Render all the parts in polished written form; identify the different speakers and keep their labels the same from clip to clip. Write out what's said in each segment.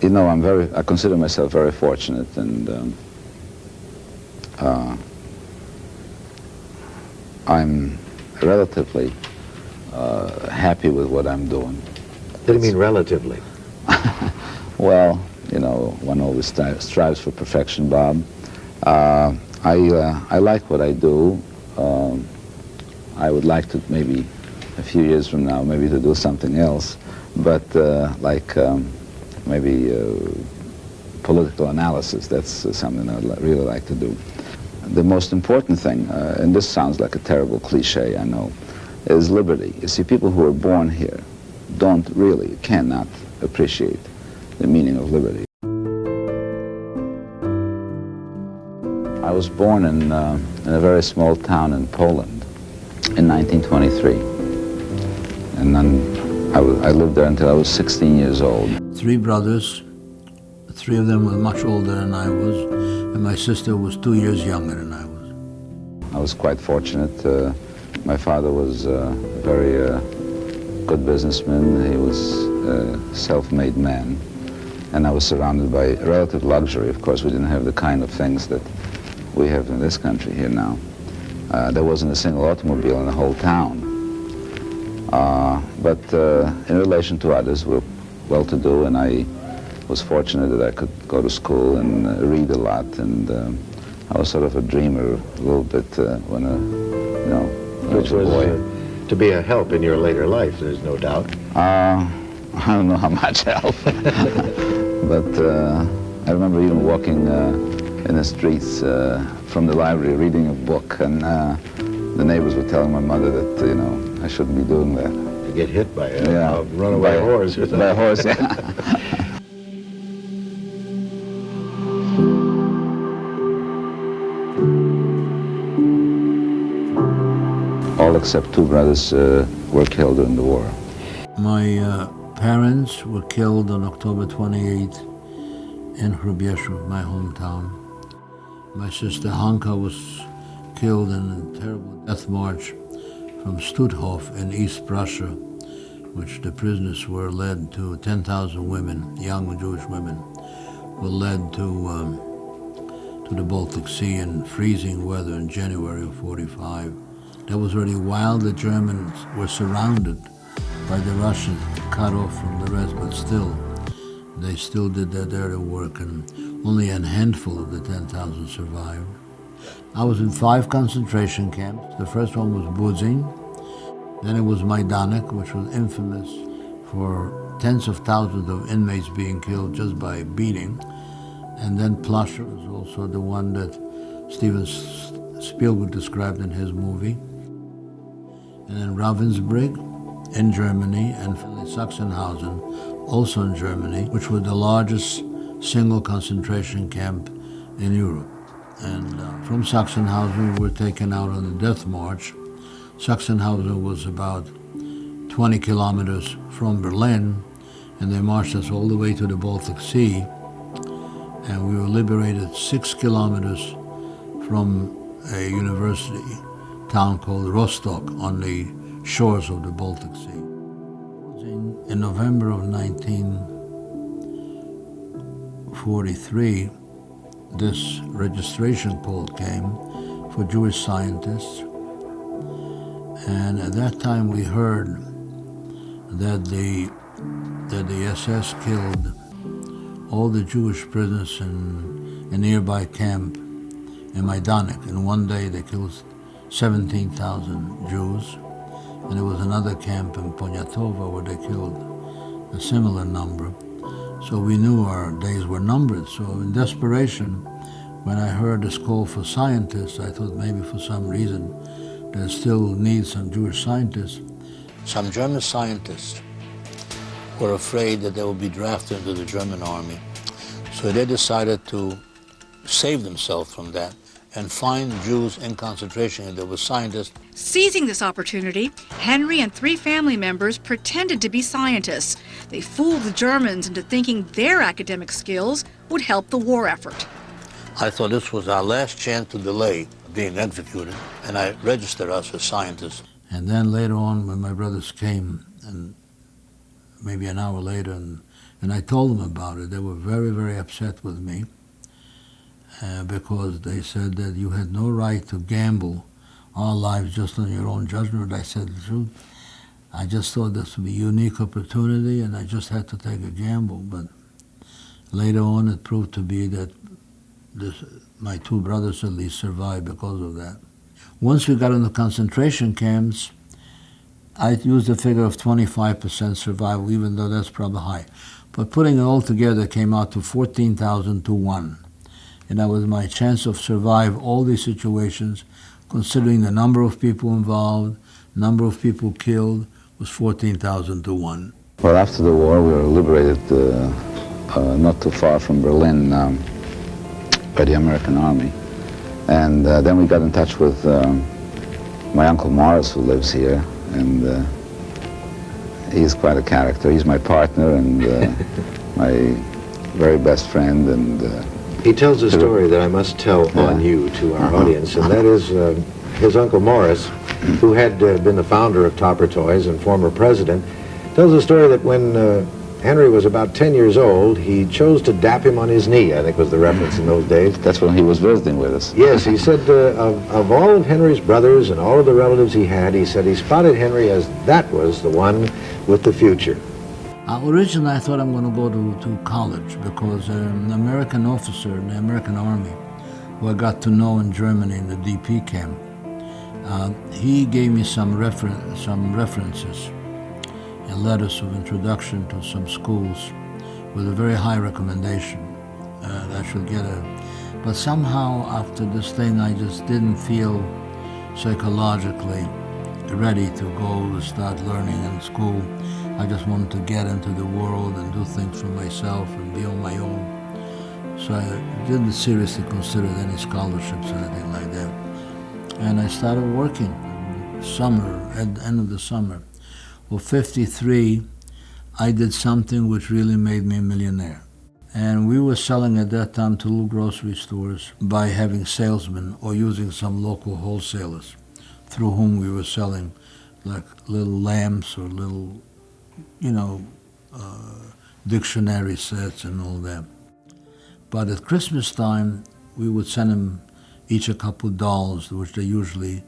Speaker 1: You know, I consider myself very fortunate, and I'm relatively happy with what I'm doing.
Speaker 2: What do you mean relatively?
Speaker 1: Well, you know, one always strives for perfection, Bob. I like what I do. I would like to maybe a few years from now maybe to do something else, but maybe political analysis, that's something I'd really like to do. The most important thing, and this sounds like a terrible cliche, I know, is liberty. You see, people who are born here cannot appreciate the meaning of liberty. I was born in a very small town in Poland in 1923, and then I lived there until I was 16 years old.
Speaker 3: 3 brothers, 3 of them were much older than I was, and my sister was 2 years younger than I was.
Speaker 1: I was quite fortunate. My father was a very good businessman. He was a self-made man, and I was surrounded by relative luxury. Of course, we didn't have the kind of things that we have in this country here now. There wasn't a single automobile in the whole town. But in relation to others, we were well-to-do, and I was fortunate that I could go to school and read a lot, and I was sort of a dreamer a little bit when a little boy.
Speaker 2: To be a help in your later life, there's no doubt.
Speaker 1: I don't know how much help, but I remember even walking in the streets from the library reading a book, and the neighbors were telling my mother that, you know, I shouldn't be doing that.
Speaker 2: To get hit by a runaway horse or something.
Speaker 1: By a horse, yeah. All except 2 brothers were killed during the war.
Speaker 3: My parents were killed on October 28th in Hrubieszów, my hometown. My sister Hanka was killed in a terrible death march from Stutthof in East Prussia, which the prisoners were led to. 10,000 women, young Jewish women, were led to the Baltic Sea in freezing weather in January of 45. That was really while the Germans were surrounded by the Russians, cut off from the rest, but still, they still did their dirty work, and only a handful of the 10,000 survived. I was in 5 concentration camps. The first one was Budzin, then it was Majdanek, which was infamous for tens of thousands of inmates being killed just by beating, and then Plaszow was also the one that Steven Spielberg described in his movie, and then Ravensbrück in Germany, and finally Sachsenhausen, also in Germany, which was the largest single concentration camp in Europe. And from Sachsenhausen, we were taken out on the death march. Sachsenhausen was about 20 kilometers from Berlin, and they marched us all the way to the Baltic Sea, and we were liberated 6 kilometers from a university town called Rostock on the shores of the Baltic Sea. In November of 1943, this registration poll came for Jewish scientists, and at that time we heard that the SS killed all the Jewish prisoners in a nearby camp in Majdanek. In one day they killed 17,000 Jews, and there was another camp in Poniatowa where they killed a similar number. So we knew our days were numbered. So in desperation, when I heard this call for scientists, I thought maybe for some reason there still needs some Jewish scientists. Some German scientists were afraid that they would be drafted into the German army. So they decided to save themselves from that and find Jews in concentration camps. There were scientists.
Speaker 4: Seizing this opportunity, Henry and 3 family members pretended to be scientists. They fooled the Germans into thinking their academic skills would help the war effort.
Speaker 3: I thought this was our last chance to delay being executed, and I registered us as scientists. And then later on, when my brothers came, and maybe an hour later, and And I told them about it. They were very, very upset with me because they said that you had no right to gamble our lives just on your own judgment. I said the truth. I just thought this would be a unique opportunity, and I just had to take a gamble. But later on, it proved to be that my two brothers at least survived because of that. Once we got into concentration camps, I used a figure of 25% survival, even though that's probably high. But putting it all together came out to 14,000 to 1. And that was my chance of survive all these situations, considering the number of people involved, number of people killed, was 14,000 to 1.
Speaker 1: Well, after the war, we were liberated not too far from Berlin by the American Army. And then we got in touch with my Uncle Morris, who lives here, and he's quite a character. He's my partner and my very best friend. And
Speaker 2: he tells a story that I must tell on you to our audience, and that is his Uncle Morris, who had been the founder of Topper Toys and former president, tells a story that when Henry was about 10 years old, he chose to dap him on his knee, I think was the reference in those days.
Speaker 1: That's when he was visiting with us.
Speaker 2: Yes, he said of all of Henry's brothers and all of the relatives he had, he said he spotted Henry as that was the one with the future.
Speaker 3: Originally, I thought I'm going to go to college because an American officer in the American Army, who I got to know in Germany in the DP camp, he gave me some references and letters of introduction to some schools with a very high recommendation that I should get a. But somehow after this thing, I just didn't feel psychologically ready to go to start learning in school. I just wanted to get into the world and do things for myself and be on my own. So I didn't seriously consider any scholarships or anything like that. And I started working at the end of the summer. Well, 53, I did something which really made me a millionaire. And we were selling at that time to little grocery stores by having salesmen or using some local wholesalers through whom we were selling like little lamps or little, dictionary sets and all that. But at Christmas time, we would send them each a couple of dolls, which they usually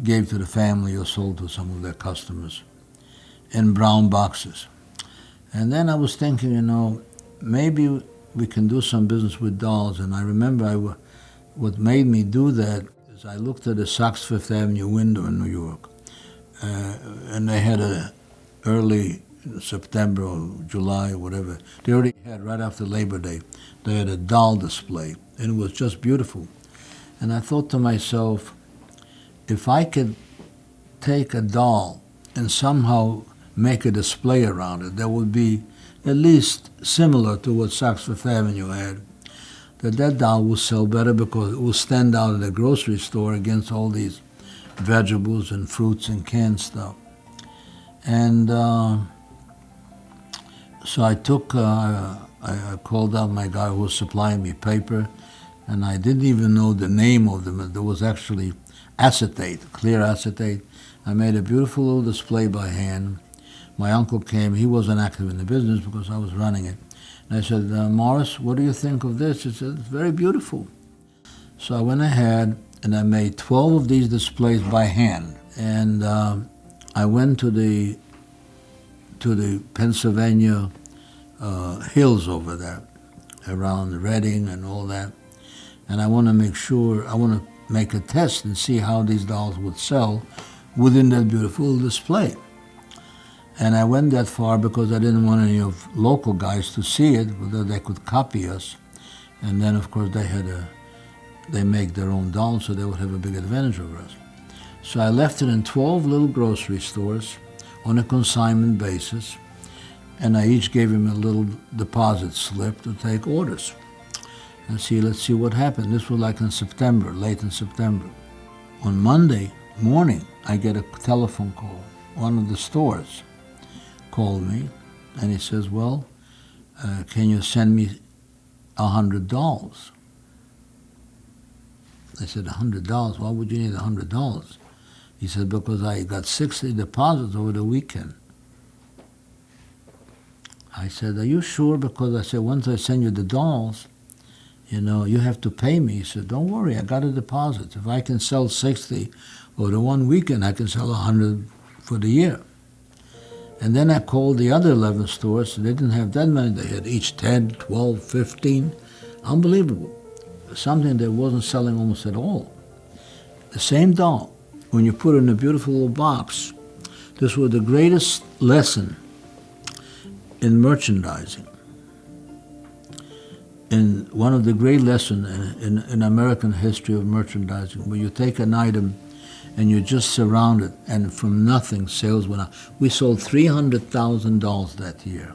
Speaker 3: gave to the family or sold to some of their customers, in brown boxes. And then I was thinking, maybe we can do some business with dolls. And I remember what made me do that is I looked at the Saks Fifth Avenue window in New York, and they had a early September or July or whatever. They already had, right after Labor Day, they had a doll display, and it was just beautiful. And I thought to myself, if I could take a doll and somehow make a display around it that would be at least similar to what Saks Fifth Avenue had, that doll will sell better because it will stand out in the grocery store against all these vegetables and fruits and canned stuff. And so I called out my guy who was supplying me paper, and I didn't even know the name of them. There was actually acetate, clear acetate. I made a beautiful little display by hand. My uncle came. He wasn't active in the business because I was running it. And I said, Morris, what do you think of this? He said, it's very beautiful. So I went ahead and I made 12 of these displays by hand. And I went to the Pennsylvania hills over there, around Reading and all that. And I want to make a test and see how these dolls would sell within that beautiful display. And I went that far because I didn't want any of local guys to see it, whether they could copy us. And then, of course, they make their own dolls, so they would have a big advantage over us. So I left it in 12 little grocery stores on a consignment basis, and I each gave him a little deposit slip to take orders. And let's see what happened. This was like in September, late in September. On Monday morning, I get a telephone call. One of the stores called me, and he says, well, can you send me $100? I said, $100? Why would you need $100? He said, because I got 60 deposits over the weekend. I said, are you sure? Because I said, once I send you the dolls, you know, you have to pay me. He said, don't worry, I got a deposit. If I can sell 60 over the one weekend, I can sell 100 for the year. And then I called the other 11 stores. They didn't have that many. They had each 10, 12, 15. Unbelievable. Something that wasn't selling almost at all. The same doll, when you put it in a beautiful little box, this was the greatest lesson in merchandising. In one of the great lessons in American history of merchandising, where you take an item and you just surround it, and from nothing, sales went up. We sold 300,000 dolls that year,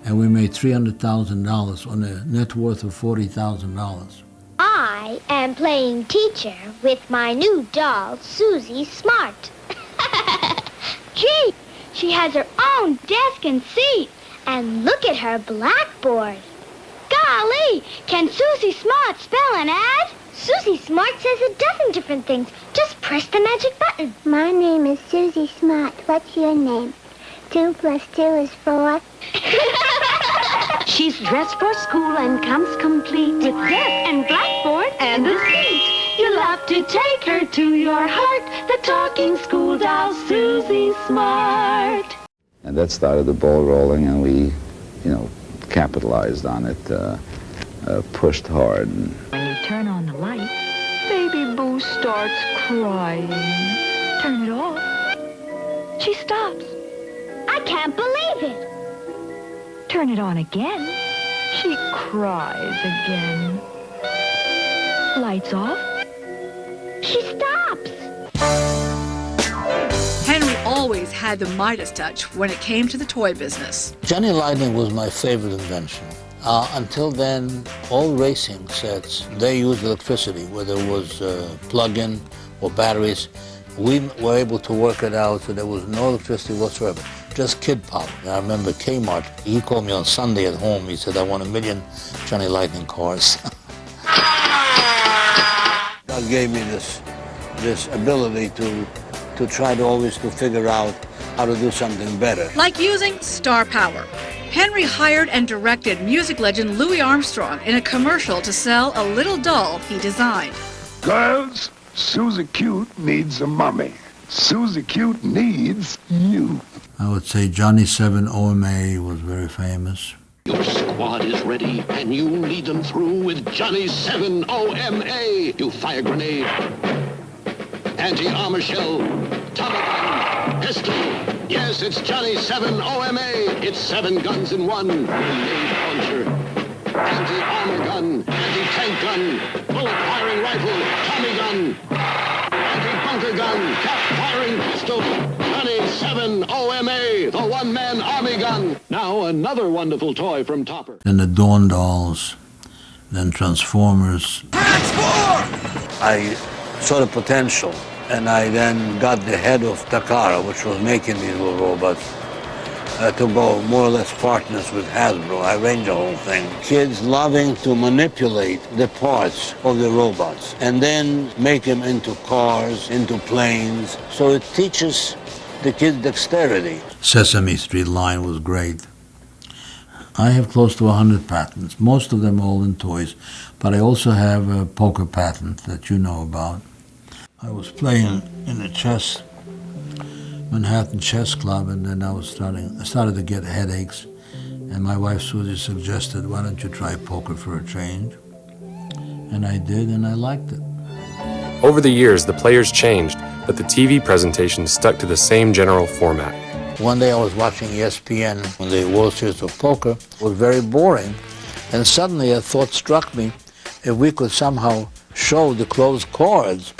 Speaker 3: and we made $300,000 on a net worth of $40,000.
Speaker 5: I am playing teacher with my new doll, Susie Smart. Gee, she has her own desk and seat, and look at her blackboard. Golly, can Susie Smart spell an ad? Susie Smart says a dozen different things. Just press the magic button.
Speaker 6: My name is Susie Smart. What's your name? 2 + 2 is 4.
Speaker 5: She's dressed for school and comes complete with desk and blackboard and a seat. You'll have to take her to your heart, the talking school doll, Susie Smart.
Speaker 1: And that started the ball rolling, and we, you know, capitalized on it, pushed hard.
Speaker 7: When you turn on the light, Baby Boo starts crying. Turn it off. She stops.
Speaker 5: I can't believe it.
Speaker 7: Turn it on again. She cries again. Lights off.
Speaker 5: She stops.
Speaker 4: Henry always had the Midas touch when it came to the toy business.
Speaker 3: Johnny Lightning was my favorite invention. Until then, all racing sets, they used electricity, whether it was plug-in or batteries. We were able to work it out so there was no electricity whatsoever, just kid power. And I remember Kmart, he called me on Sunday at home. He said, I want 1 million Johnny Lightning cars. God gave me this ability to try to always to figure out how to do something better.
Speaker 4: Like using star power. Henry hired and directed music legend Louis Armstrong in a commercial to sell a little doll he designed.
Speaker 8: Girls, Susie Cute needs a mummy. Susie Cute needs you.
Speaker 3: I would say Johnny 7 OMA was very famous.
Speaker 9: Your squad is ready, and you lead them through with Johnny 7 OMA. You fire grenade, anti-armor shell, Tomahawk, pistol. Yes, it's Johnny 7 OMA. It's 7 guns in one. Grenade launcher, anti-armor gun, anti-tank gun, bullet-firing rifle, Tommy gun, anti-bunker gun, cap-firing pistol. Johnny 7 OMA, the one-man army gun. Now another wonderful toy from Topper.
Speaker 3: Then the Dawn dolls, then Transformers. I saw the potential, and I then got the head of Takara, which was making these little robots, to go more or less partners with Hasbro. I arranged the whole thing. Kids loving to manipulate the parts of the robots and then make them into cars, into planes. So it teaches the kids dexterity. Sesame Street line was great. I have close to 100 patents, most of them all in toys, but I also have a poker patent that you know about. I was playing in a Manhattan chess club, and then I started to get headaches, and my wife Susie suggested, why don't you try poker for a change? And I did, and I liked it.
Speaker 10: Over the years, the players changed, but the TV presentation stuck to the same general format.
Speaker 3: One day I was watching ESPN when the World Series of Poker. It was very boring, and suddenly a thought struck me, if we could somehow show the closed cards,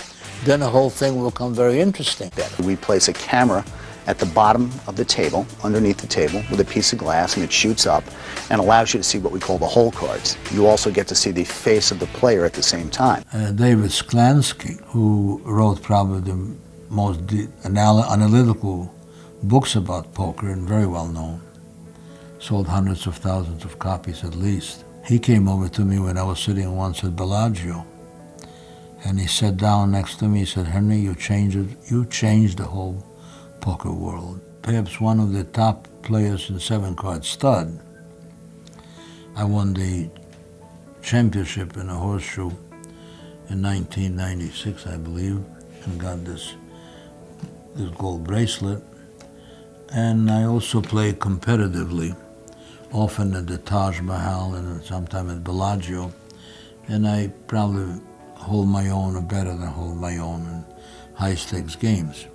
Speaker 3: then the whole thing will become very interesting.
Speaker 11: We place a camera at the bottom of the table, underneath the table, with a piece of glass, and it shoots up and allows you to see what we call the hole cards. You also get to see the face of the player at the same time.
Speaker 3: David Sklansky, who wrote probably the most analytical books about poker and very well known, sold hundreds of thousands of copies at least. He came over to me when I was sitting once at Bellagio, and he sat down next to me. He said, Henry, you changed the whole poker world. perhaps one of the top players in 7-card stud. I won the championship in a horseshoe in 1996, I believe, and got this gold bracelet. And I also play competitively, often at the Taj Mahal and sometimes at Bellagio, and I probably hold my own or better than hold my own in high-stakes games.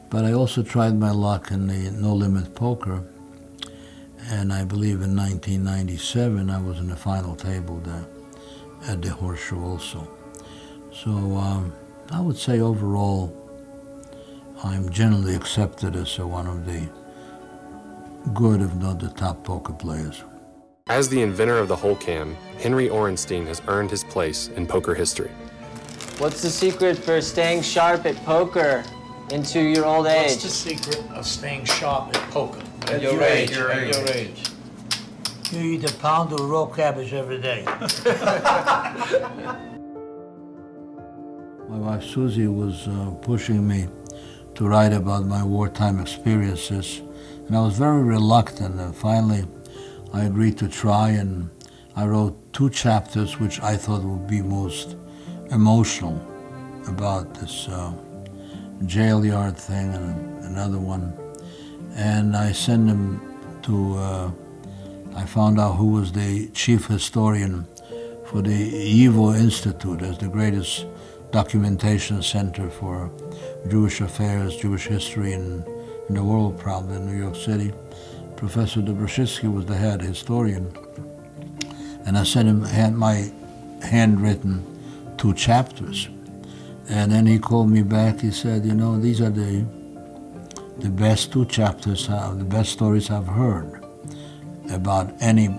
Speaker 3: But I also tried my luck in the no-limit poker, and I believe in 1997 I was in the final table there at the horseshoe also. So I would say overall I'm generally accepted as one of the good, if not the top poker players.
Speaker 10: As the inventor of the whole cam, Henry Orenstein has earned his place in poker history.
Speaker 12: What's the secret for staying sharp at poker into your old age?
Speaker 13: What's the secret of staying sharp at poker?
Speaker 12: At your age.
Speaker 13: You eat a pound of raw cabbage every day.
Speaker 3: My wife Susie was pushing me to write about my wartime experiences, and I was very reluctant, and finally I agreed to try, and I wrote 2 chapters which I thought would be most emotional about this jail yard thing, and another one. And I sent them to, I found out who was the chief historian for the YIVO Institute, as the greatest documentation center for Jewish affairs, Jewish history in the world, probably in New York City. Professor Dobrashitsky was the head historian. And I sent him my handwritten 2 chapters. And then he called me back. He said, you know, these are the best 2 chapters, the best stories I've heard about any,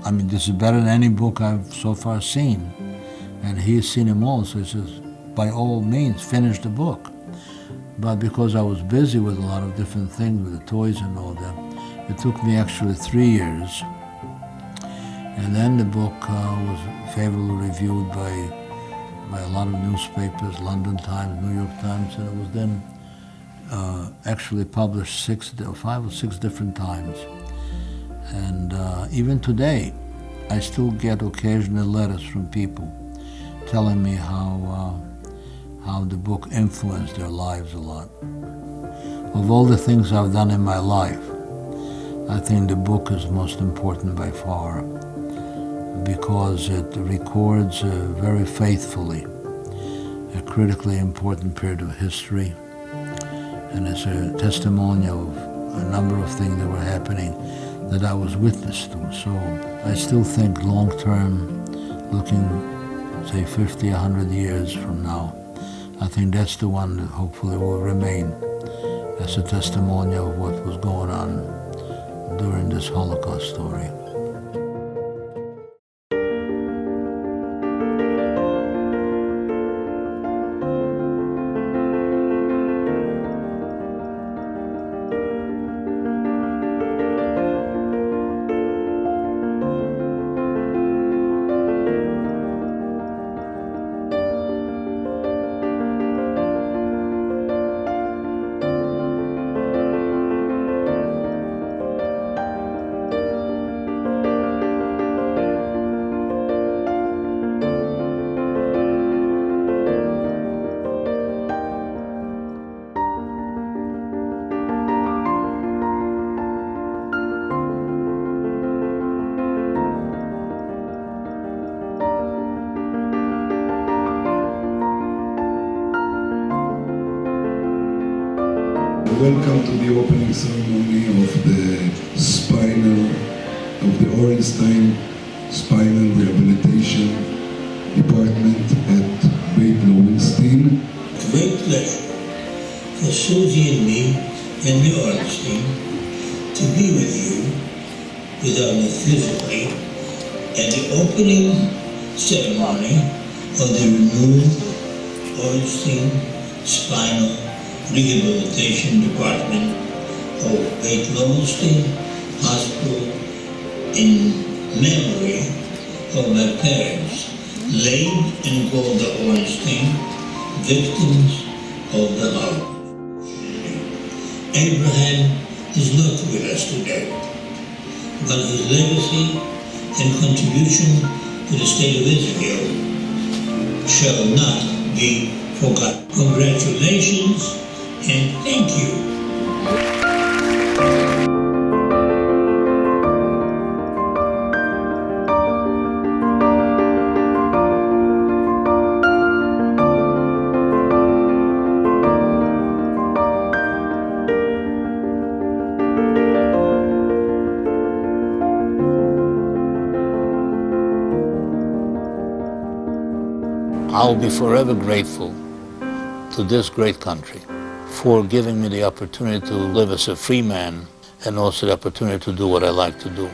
Speaker 3: I mean, this is better than any book I've so far seen. And he's seen them all, so he says, by all means, finish the book. But because I was busy with a lot of different things, with the toys and all that, it took me actually 3 years. And then the book was favorably reviewed by a lot of newspapers, London Times, New York Times, and it was then actually published 5 or 6 different times. And even today, I still get occasional letters from people telling me how the book influenced their lives a lot. Of all the things I've done in my life, I think the book is most important by far, because it records very faithfully a critically important period of history, and it's a testimonial of a number of things that were happening that I was witness to. So I still think long-term, looking, say, 50, 100 years from now, I think that's the one that hopefully will remain as a testimonial of what was going on during this Holocaust story.
Speaker 8: Welcome to the opening ceremony of the Orenstein Spinal Rehabilitation Department at Beit Lowenstein.
Speaker 14: Great pleasure for Susie and me and the Orenstein to be with you, without me physically, at the opening ceremony of the renewed Orenstein Spinal Rehabilitation Department of Beit Lowenstein Hospital, in memory of my parents, laid in Golda Orenstein, victims of the Holocaust. Abraham is not with us today, but his legacy and contribution to the state of Israel shall not be forgotten. Congratulations and thank you.
Speaker 13: I'll be forever grateful to this great country for giving me the opportunity to live as a free man and also the opportunity to do what I like to do.